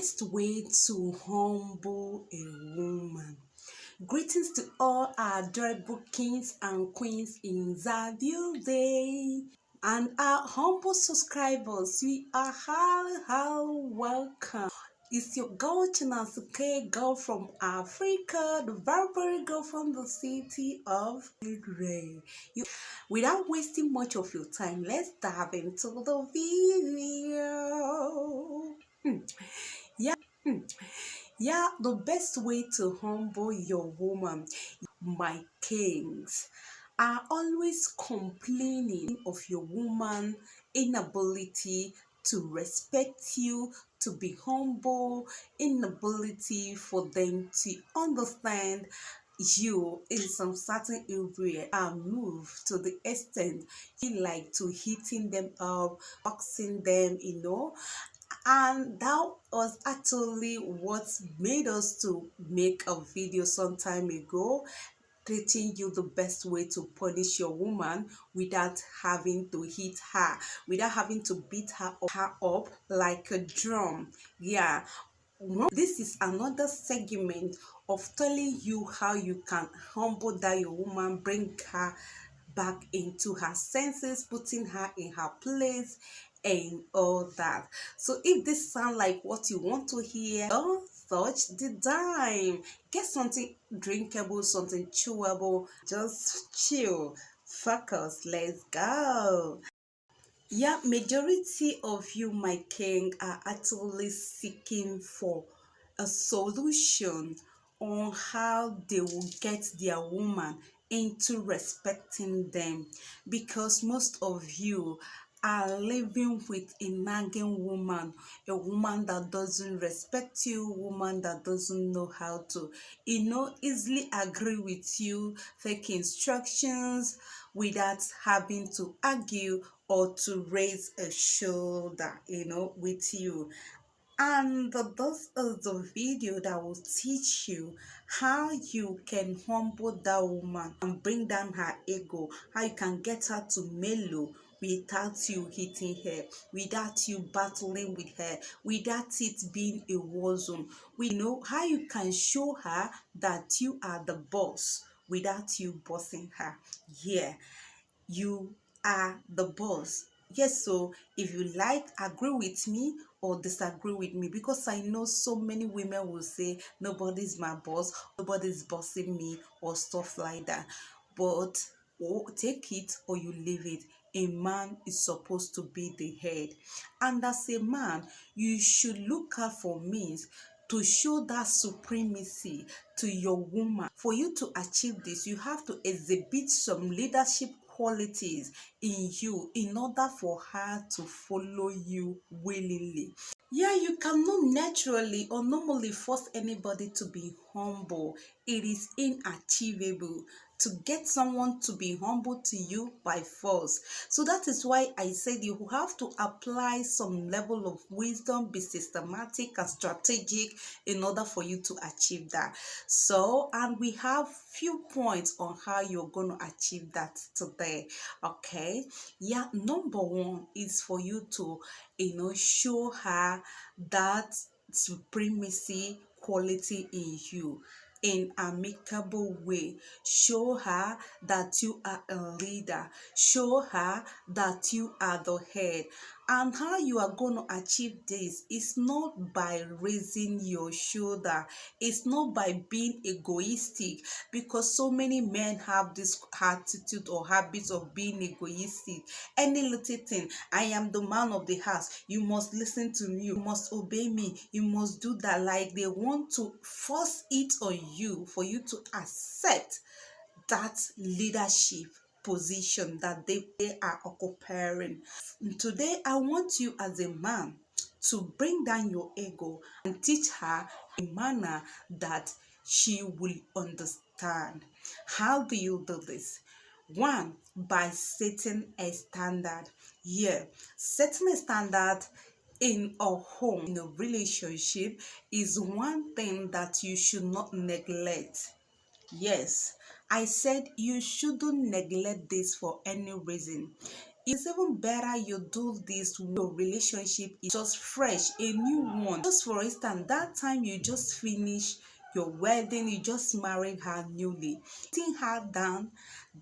best way to humble a woman. Greetings to all our adorable kings and queens in the building. And our humble subscribers, we are highly welcome. It's your girl Chinasuke, girl from Africa, the very girl from the city of Ray. Without wasting much of your time, let's dive into the video. Yeah, yeah, the best way to humble your woman, my kings, are always complaining of your woman inability to respect you, to be humble, inability for them to understand you in some certain area and move to the extent you like to hitting them up, boxing them, and that was actually what made us to make a video some time ago, teaching you the best way to punish your woman without having to hit her, without having to beat her up like a drum. Yeah, this is another segment of telling you how you can humble that your woman, bring her back into her senses, putting her in her place and all that. So if this sounds like what you want to hear, don't touch the dime. Get something drinkable, something chewable, just chill, focus, let's go. Yeah, majority of you, my king, are actually seeking for a solution on how they will get their woman into respecting them, because most of you are living with a nagging woman, a woman that doesn't respect you, woman that doesn't know how to, easily agree with you, take instructions without having to argue or to raise a shoulder, with you. And this is the video that will teach you how you can humble that woman and bring down her ego, how you can get her to mellow without you hitting her, without you battling with her, without it being a war zone. We know how you can show her that you are the boss without you bossing her. Yeah, you are the boss. Yes, so if you like, agree with me or disagree with me, because I know so many women will say nobody's my boss, nobody's bossing me or stuff like that. But take it or you leave it. A man is supposed to be the head, and as a man you should look out for means to show that supremacy to your woman. For you to achieve this, you have to exhibit some leadership qualities in you in order for her to follow you willingly. Yeah, you cannot naturally or normally force anybody to be humble. It is inachievable to get someone to be humble to you by force. So that is why I said you have to apply some level of wisdom, be systematic and strategic in order for you to achieve that. So, and we have few points on how you're going to achieve that today. Okay, yeah, number one is for you to show her that supremacy quality in you in amicable way. Show her that you are a leader, show her that you are the head. And how you are going to achieve this is not by raising your shoulder, it's not by being egoistic, because so many men have this attitude or habit of being egoistic. Any little thing, I am the man of the house, you must listen to me, you must obey me, you must do that. Like they want to force it on you for you to accept that leadership position that they are occupying. Today I want you as a man to bring down your ego and teach her a manner that she will understand. How do you do this? One, by setting a standard. Yeah, setting a standard in a home, in a relationship, is one thing that you should not neglect. Yes, I said you shouldn't neglect this for any reason. It's even better you do this when your relationship is just fresh, a new one. Just for instance, that time you just finished your wedding, you just married her newly, sitting her down,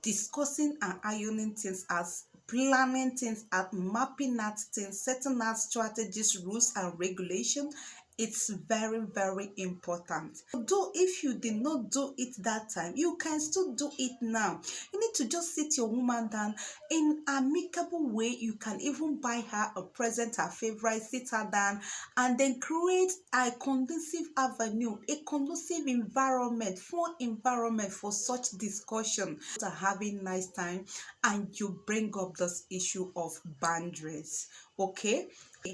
discussing and ironing things as planning things out, mapping out things, setting out strategies, rules, and regulations. It's very, very important. Though if you did not do it that time, you can still do it now. You need to just sit your woman down in amicable way. You can even buy her a present, her favorite, sit her down, and then create a conducive avenue, a conducive environment, fun environment for such discussion. Are having nice time, and you bring up this issue of boundaries. Okay.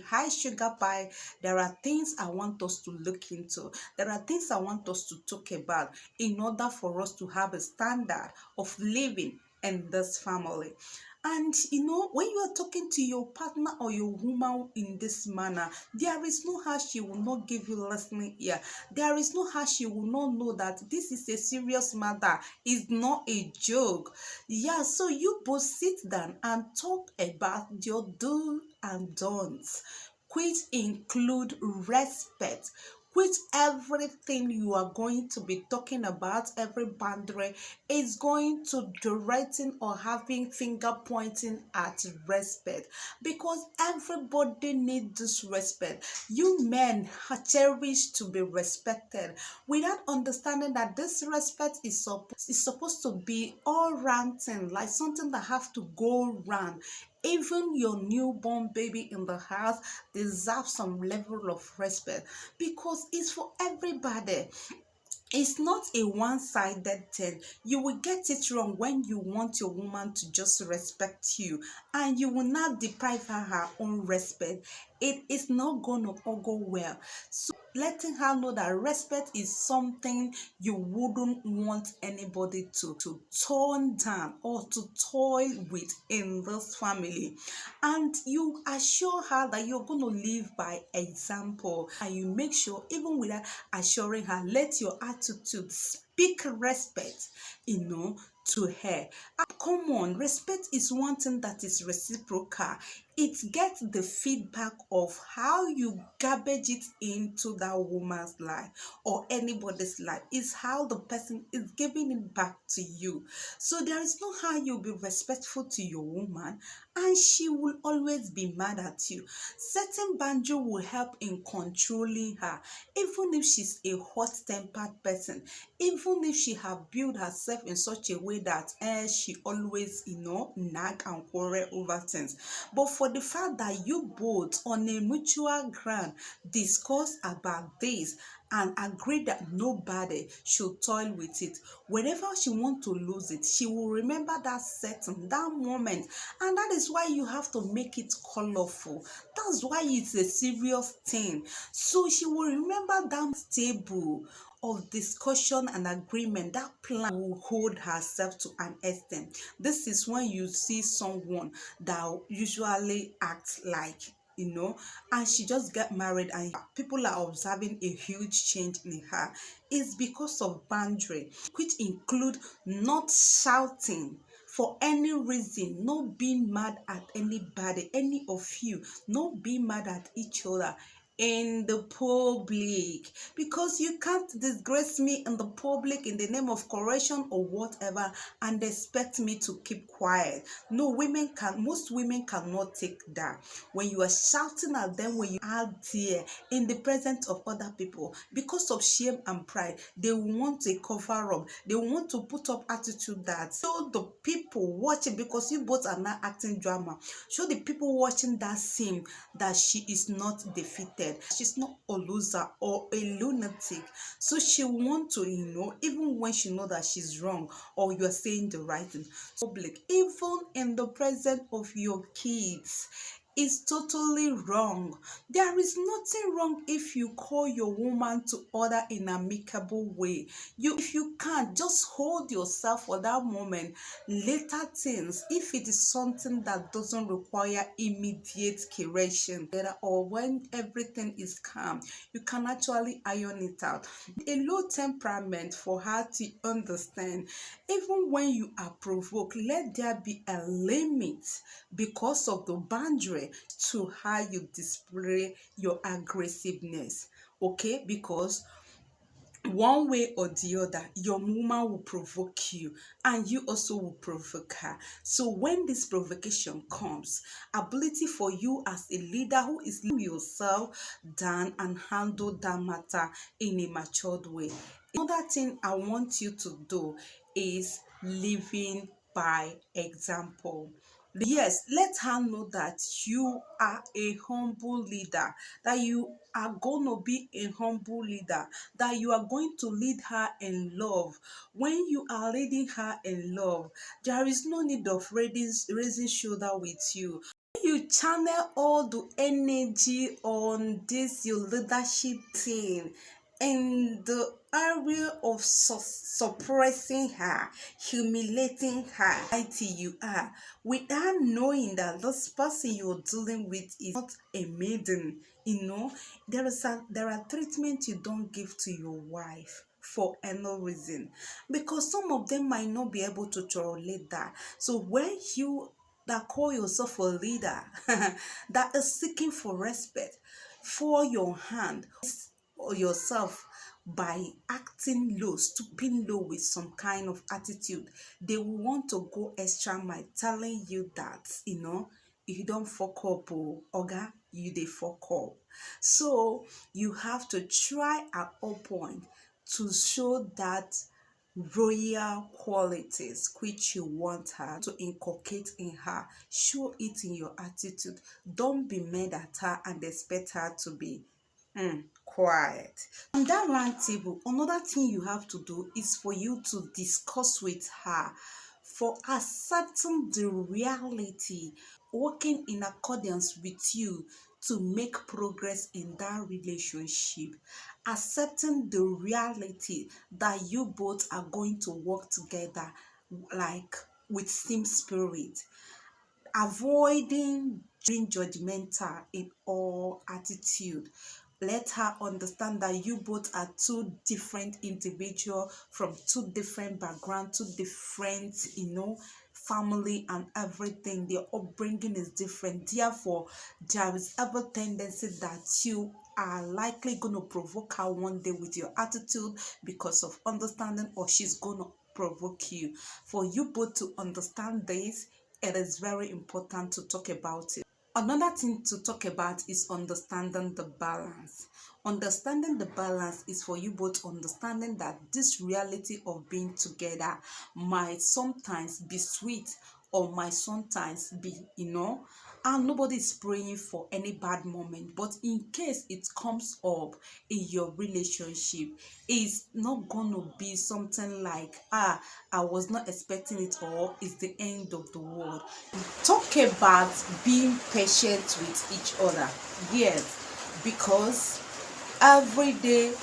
Hi, sugar pie. There are things I want us to look into. There are things I want us to talk about in order for us to have a standard of living in this family. And when you are talking to your partner or your woman in this manner, there is no how she will not give you listening ear. There is no how she will not know that this is a serious matter. It's not a joke. Yeah, so you both sit down and talk about your do and don'ts, which include respect, which everything you are going to be talking about, every boundary is going to directing or having finger pointing at respect, because everybody needs this respect. You men cherish to be respected without understanding that this respect is supposed to be all round thing, like something that have to go round. Even your newborn baby in the house deserves some level of respect, because it's for everybody. It's not a one-sided thing. You will get it wrong when you want your woman to just respect you and you will not deprive her own respect. It is not going to all go well. So letting her know that respect is something you wouldn't want anybody to turn down or to toil with in this family, and you assure her that you're going to live by example, and you make sure even without assuring her, let your attitude speak respect to her. Come on, respect is one thing that is reciprocal. It gets the feedback of how you garbage it into that woman's life or anybody's life. Is how the person is giving it back to you. So there is no how you'll be respectful to your woman and she will always be mad at you. Certain boundary will help in controlling her, even if she's a hot-tempered person, even if she have built herself in such a way that she always nag and quarrel over things. But for the fact that you both on a mutual ground discuss about this and agree that nobody should toil with it, whenever she want to lose it, she will remember that moment, and that is why you have to make it colorful. That's why it's a serious thing. So she will remember that table of discussion and agreement, that plan will hold herself to an extent. This is when you see someone that usually acts like and she just got married and people are observing a huge change in her. It's because of boundary, which include not shouting for any reason, not being mad at anybody, any of you, not being mad at each other in the public, because you can't disgrace me in the public in the name of correction or whatever and expect me to keep quiet. No, most women cannot take that. When you are shouting at them, when you are there in the presence of other people, because of shame and pride, they want a cover up, they want to put up attitude that show the people watching, because you both are not acting drama, show the people watching that scene that she is not defeated, she's not a loser or a lunatic. So she want to even when she know that she's wrong or you're saying the right thing, public, even in the presence of your kids, is totally wrong. There is nothing wrong if you call your woman to order in an amicable way. If you can't, just hold yourself for that moment. Later things, if it is something that doesn't require immediate correction, or when everything is calm, you can actually iron it out. A low temperament for her to understand. Even when you are provoked, let there be a limit because of the boundary to how you display your aggressiveness. Okay, because one way or the other, your woman will provoke you and you also will provoke her. So when this provocation comes, ability for you as a leader who is leading yourself down and handle that matter in a matured way. Another thing I want you to do is living by example. Yes, let her know that you are a humble leader, that you are going to be a humble leader, that you are going to lead her in love. When you are leading her in love, there is no need of raising shoulder with you. You channel all the energy on this your leadership thing in the area of suppressing her, humiliating her until you are, without knowing that this person you're dealing with is not a maiden. There are treatments you don't give to your wife for any reason, because some of them might not be able to tolerate that. So when you that call yourself a leader that is seeking for respect for your hand or yourself by acting low, stooping low with some kind of attitude, they will want to go extra mile telling you that if you don't fuck up, oh oga, you dey fuck up. So you have to try at all point to show that royal qualities which you want her to inculcate in her. Show it in your attitude. Don't be mad at her and expect her to be quiet. On that round table, another thing you have to do is for you to discuss with her for accepting the reality, working in accordance with you to make progress in that relationship, accepting the reality that you both are going to work together like with same spirit, avoiding being judgmental in all attitude. Let her understand that you both are two different individuals from two different backgrounds, two different, family and everything. Their upbringing is different. Therefore, there is ever tendency that you are likely going to provoke her one day with your attitude because of understanding, or she's going to provoke you. For you both to understand this, it is very important to talk about it. Another thing to talk about is understanding the balance. Understanding the balance is for you both understanding that this reality of being together might sometimes be sweet or might sometimes be, and nobody is praying for any bad moment. But in case it comes up in your relationship, it's not gonna be something like, I was not expecting it, or it's the end of the world. Talk about being patient with each other. Yes, because every day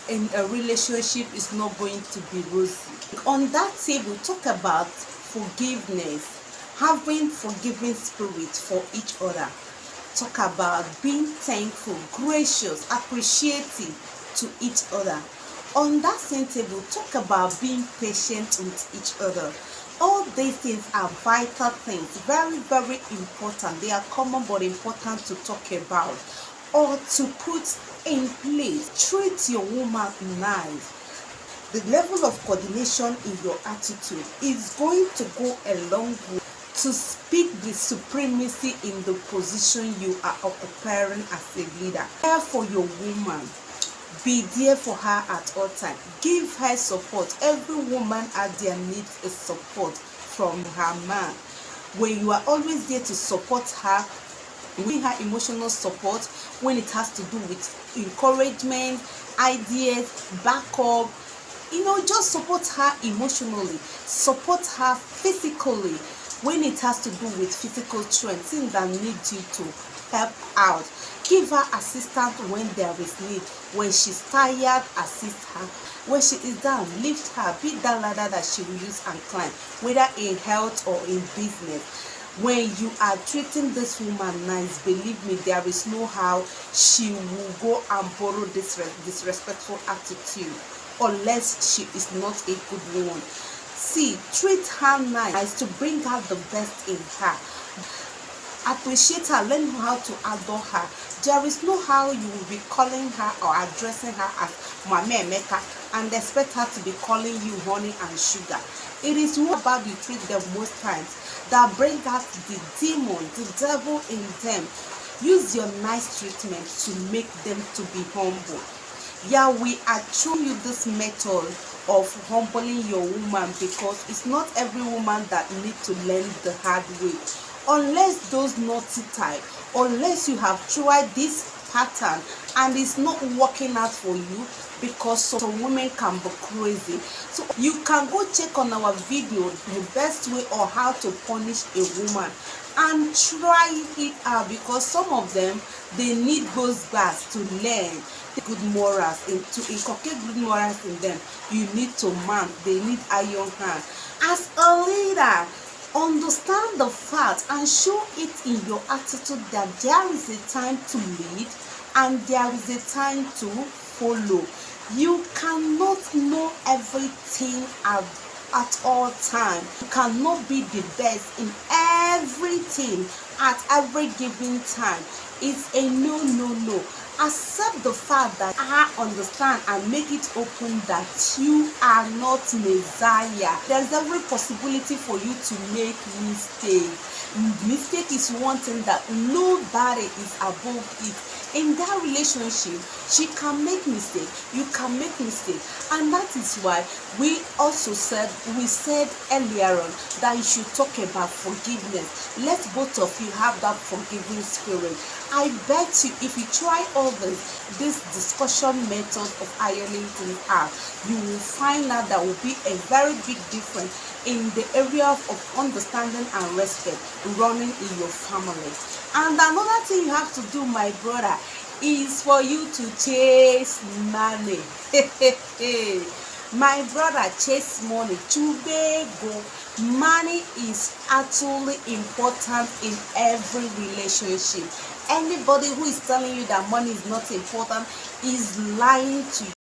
in a relationship is not going to be rosy. On that table, talk about forgiveness, having forgiving spirit for each other. Talk about being thankful, gracious, appreciative to each other. On that same table, talk about being patient with each other. All these things are vital things, very, very important. They are common but important to talk about or to put in place. Treat your woman nice. The level of coordination in your attitude is going to go a long way to speak the supremacy in the position you are occupying as a leader. Care for your woman. Be there for her at all times. Give her support. Every woman out there needs a support from her man. When you are always there to support her, giving her emotional support when it has to do with encouragement, ideas, backup, just support her emotionally, support her physically. When it has to do with physical strength, things that need you to help out, give her assistance when there is need. When she's tired, assist her. When she is down, lift her. Be that ladder that she will use and climb, whether in health or in business. When you are treating this woman nice, believe me, there is no how she will go and borrow this disrespectful attitude unless she is not a good one. See, treat her nice to bring out the best in her. Appreciate her, learn how to adore her. There is no how you will be calling her or addressing her as Mama Emeka and expect her to be calling you honey and sugar. It is more about you treat them most times that bring out the demon, the devil in them. Use your nice treatment to make them to be humble. Yeah, we are showing you this method of humbling your woman because it's not every woman that needs to learn the hard way. Unless those naughty type, unless you have tried this pattern and it's not working out for you, because some women can be crazy. So you can go check on our video the best way or how to punish a woman and try it out, because some of them, they need those bars to learn good morals, to inculcate good morals in them. You need to man, they need iron hand. As a leader, understand the fact and show it in your attitude that there is a time to lead and there is a time to follow. You cannot know everything at all times. You cannot be the best in everything at every given time. It's a no. Accept the fact that I understand and make it open that you are not Messiah. There's every possibility for you to make mistake. Mistake is one thing that nobody is above it. In that relationship, she can make mistake, you can make mistake, and that is why we said earlier on that you should talk about forgiveness. Let both of you have that forgiving spirit. I bet you, if you try all this discussion method of ironing things out, you will find out there will be a very big difference in the area of understanding and respect running in your family. And another thing you have to do, my brother, is for you to chase money. My brother, chase money. Chubego. Money is actually important in every relationship. Anybody who is telling you that money is not important is lying to